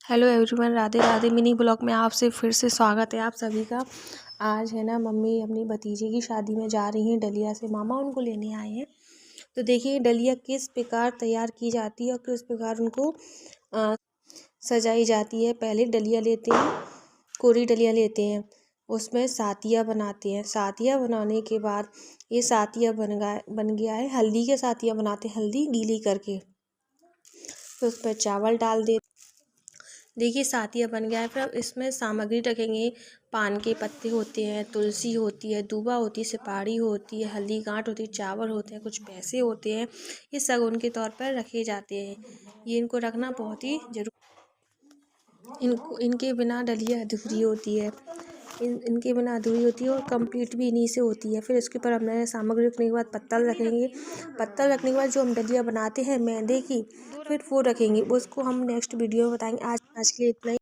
Hello everyone, Radhe Radhe. Mini blog में आपसे फिर से स्वागत है आप सभी का। आज है ना, मम्मी अपनी भतीजे की शादी में जा रही हैं डलिया से, मामा उनको लेने आए हैं। तो देखिए डलिया किस प्रकार तैयार की जाती है और किस प्रकार उनको सजाई जाती है। पहले डलिया लेते हैं, कोरी डलिया लेते हैं, उसमें सातिया बनाते हैं। सातिया बनाने के बाद ये सातिया बन गया है। हल्दी के सातिया बनाते हैं, हल्दी गीली करके, फिर उस पर चावल डाल देते। देखिए सातिया बन गया है। फिर अब इसमें सामग्री रखेंगे। पान के पत्ते होते हैं, तुलसी होती है, दूबा होती है, सुपारी होती है, हल्दी गांठ होती है, चावल होते हैं, कुछ पैसे होते हैं। ये शगुन के तौर पर रखे जाते हैं। ये इनको रखना बहुत ही जरूर। इनके बिना डलिया अधूरी होती है। इनके बिना अधूरी होती है और कंप्लीट भी इन्हीं से होती है। फिर इसके ऊपर हमने सामग्री रखने के बाद पत्तल रखेंगे। पत्तल रखने के बाद जो हम डलिया बनाते हैं मैदे की, फिर वो रखेंगे। उसको हम नेक्स्ट वीडियो में बताएंगे। आज के लिए इतना ही।